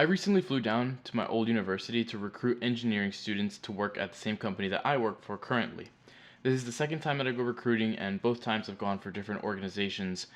I recently flew down to my old university to recruit engineering students to work at the same company that I work for currently. This is the second time that I go recruiting, and both times I've gone for different organizations,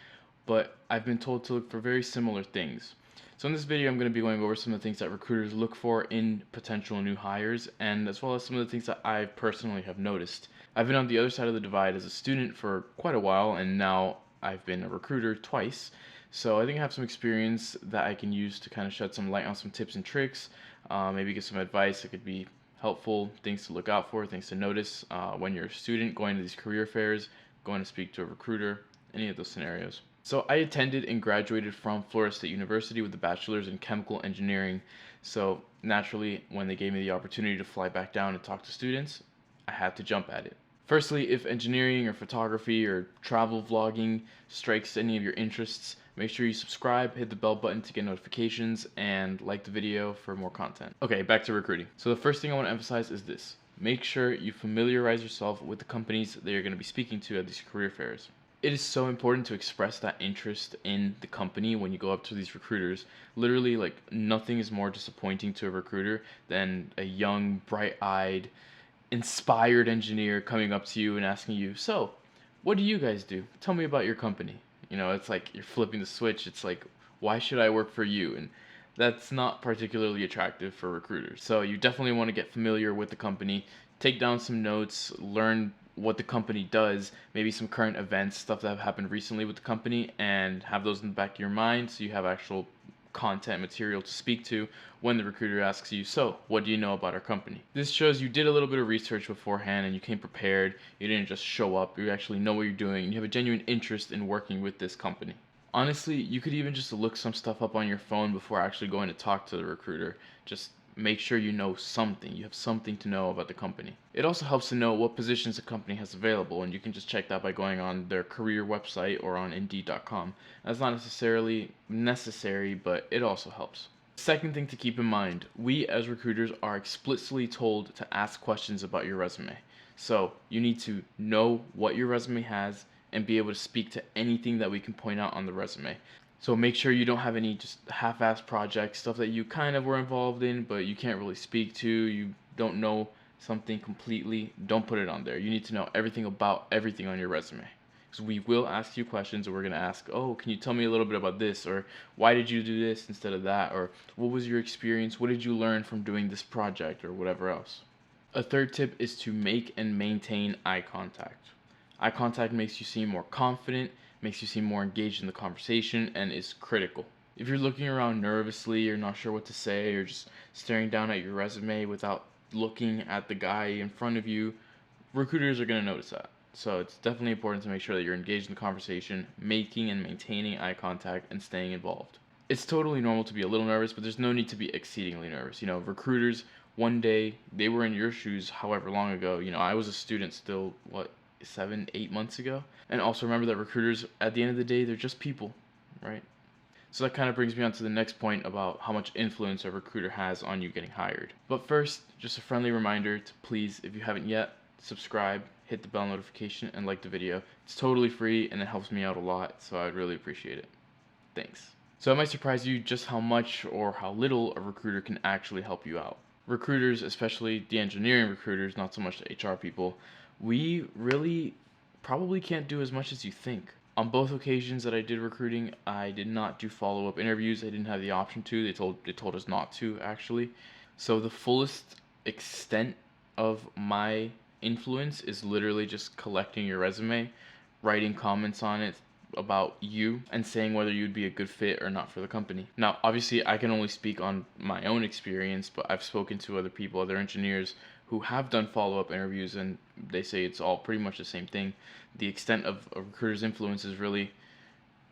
but I've been told to look for very similar things. So in this video, I'm going to be going over some of the things that recruiters look for in potential new hires, and as well as some of the things that I personally have noticed. I've been on the other side of the divide as a student for quite a while, and now I've been a recruiter twice. So I think I have some experience that I can use to kind of shed some light on some tips and tricks, maybe give some advice that could be helpful, things to look out for, things to notice when you're a student going to these career fairs, going to speak to a recruiter, any of those scenarios. So I attended and graduated from Florida State University with a bachelor's in chemical engineering. So naturally, when they gave me the opportunity to fly back down and talk to students, I had to jump at it. Firstly, if engineering or photography or travel vlogging strikes any of your interests, make sure you subscribe, hit the bell button to get notifications, and like the video for more content. Okay, back to recruiting. So the first thing I want to emphasize is this. Make sure you familiarize yourself with the companies that you're going to be speaking to at these career fairs. It is so important to express that interest in the company when you go up to these recruiters. Literally, like, nothing is more disappointing to a recruiter than a young, bright-eyed, inspired engineer coming up to you and asking you, so, what do you guys do? Tell me about your company. You know, it's like you're flipping the switch. It's like, why should I work for you? And that's not particularly attractive for recruiters. So you definitely want to get familiar with the company, take down some notes, learn what the company does, maybe some current events, stuff that have happened recently with the company, and have those in the back of your mind so you have actual content material to speak to when the recruiter asks you, so, what do you know about our company? This shows you did a little bit of research beforehand and you came prepared. You didn't just show up. You actually know what you're doing and you have a genuine interest in working with this company. Honestly, you could even just look some stuff up on your phone before actually going to talk to the recruiter. Just make sure you know something. You have something to know about the company. It also helps to know what positions the company has available, and you can just check that by going on their career website or on Indeed.com. That's not necessarily necessary, but it also helps. Second thing to keep in mind, we as recruiters are explicitly told to ask questions about your resume. So you need to know what your resume has and be able to speak to anything that we can point out on the resume. So make sure you don't have any just half-assed projects, stuff that you kind of were involved in, but you can't really speak to, you don't know something completely, don't put it on there. You need to know everything about everything on your resume. Because we will ask you questions, and we're going to ask, oh, can you tell me a little bit about this? Or why did you do this instead of that? Or what was your experience? What did you learn from doing this project or whatever else? A third tip is to make and maintain eye contact. Eye contact makes you seem more confident, makes you seem more engaged in the conversation, and is critical. If you're looking around nervously, you're not sure what to say, or just staring down at your resume without looking at the guy in front of you, recruiters are going to notice that. So it's definitely important to make sure that you're engaged in the conversation, making and maintaining eye contact, and staying involved. It's totally normal to be a little nervous, but there's no need to be exceedingly nervous. You know, recruiters, one day, they were in your shoes however long ago. You know, I was a student still, 7, 8 months ago. And also remember that recruiters, at the end of the day, they're just people, right? So that kind of brings me on to the next point about how much influence a recruiter has on you getting hired. But first, just a friendly reminder to please, if you haven't yet, subscribe, hit the bell notification, and like the video. It's totally free and it helps me out a lot, so I'd really appreciate it. Thanks. So it might surprise you just how much or how little a recruiter can actually help you out. Recruiters, especially the engineering recruiters, not so much the HR people, we really probably can't do as much as you think. On both occasions that I did recruiting, I did not do follow-up interviews. I didn't have the option to. They told us not to, actually. So the fullest extent of my influence is literally just collecting your resume, writing comments on it about you, and saying whether you'd be a good fit or not for the company. Now, obviously, I can only speak on my own experience, but I've spoken to other people, other engineers who have done follow-up interviews, and they say it's all pretty much the same thing. The extent of a recruiter's influence is really,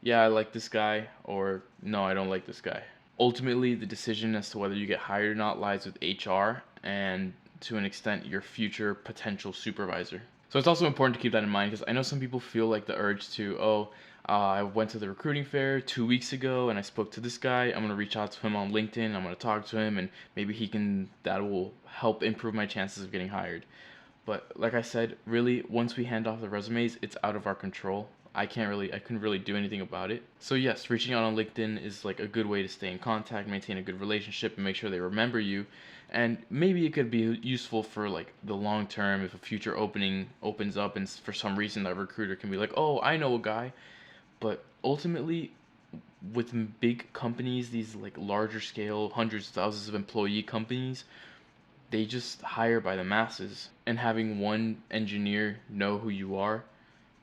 yeah, I like this guy, or no, I don't like this guy. Ultimately, the decision as to whether you get hired or not lies with HR and, to an extent, your future potential supervisor. So it's also important to keep that in mind, because I know some people feel like the urge to, I went to the recruiting fair 2 weeks ago and I spoke to this guy. I'm going to reach out to him on LinkedIn. I'm going to talk to him and maybe that will help improve my chances of getting hired. But like I said, really, once we hand off the resumes, it's out of our control. I couldn't really do anything about it. So yes, reaching out on LinkedIn is like a good way to stay in contact, maintain a good relationship, and make sure they remember you. And maybe it could be useful for like the long term if a future opening opens up and for some reason that recruiter can be like, oh, I know a guy. But ultimately, with big companies, these like larger scale, hundreds of thousands of employee companies, they just hire by the masses. And having one engineer know who you are,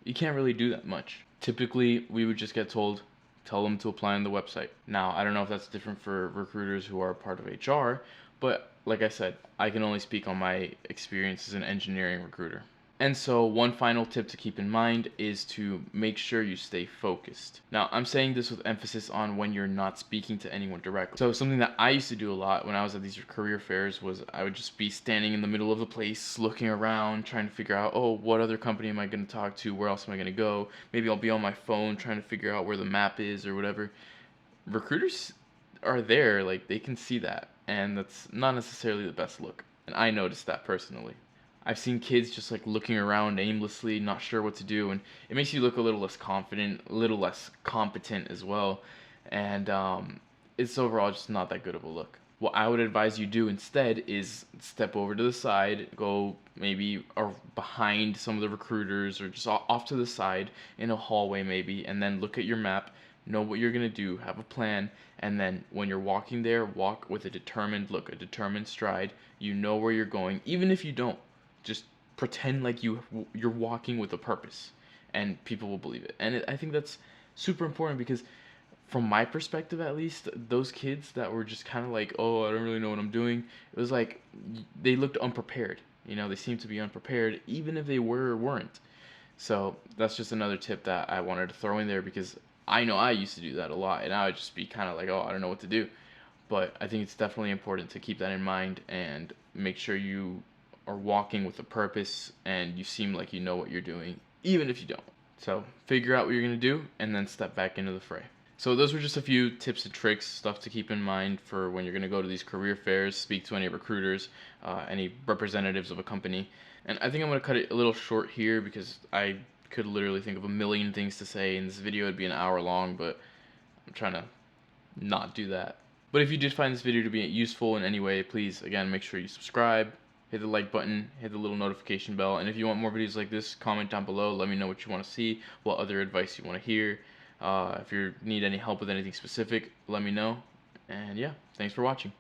you can't really do that much. Typically, we would just get told, tell them to apply on the website. Now, I don't know if that's different for recruiters who are part of HR, but like I said, I can only speak on my experience as an engineering recruiter. And so, one final tip to keep in mind is to make sure you stay focused. Now, I'm saying this with emphasis on when you're not speaking to anyone directly. So, something that I used to do a lot when I was at these career fairs was I would just be standing in the middle of the place, looking around, trying to figure out, oh, what other company am I going to talk to? Where else am I going to go? Maybe I'll be on my phone trying to figure out where the map is or whatever. Recruiters are there, like, they can see that, and that's not necessarily the best look. And I noticed that personally. I've seen kids just like looking around aimlessly, not sure what to do, and it makes you look a little less confident, a little less competent as well, and it's overall just not that good of a look. What I would advise you do instead is step over to the side, go maybe or behind some of the recruiters or just off to the side in a hallway maybe, and then look at your map, know what you're gonna do, have a plan, and then when you're walking there, walk with a determined look, a determined stride. You know where you're going, even if you don't. Just pretend like you're walking with a purpose, and people will believe it. And I think that's super important because, from my perspective at least, those kids that were just kind of like, oh, I don't really know what I'm doing. It was like they looked unprepared. They seemed to be unprepared, even if they were or weren't. So that's just another tip that I wanted to throw in there because I know I used to do that a lot, and I would just be kind of like, oh, I don't know what to do. But I think it's definitely important to keep that in mind and make sure you are walking with a purpose and you seem like you know what you're doing, even if you don't. So figure out what you're going to do and then step back into the fray. So those were just a few tips and tricks, stuff to keep in mind for when you're going to go to these career fairs, speak to any recruiters, any representatives of a company. And I think I'm going to cut it a little short here because I could literally think of a million things to say. In this video, it'd be an hour long, but I'm trying to not do that. But if you did find this video to be useful in any way, please, again, make sure you subscribe, hit the like button, hit the little notification bell, and if you want more videos like this, comment down below, let me know what you want to see, what other advice you want to hear. If you need any help with anything specific, let me know. And yeah, thanks for watching.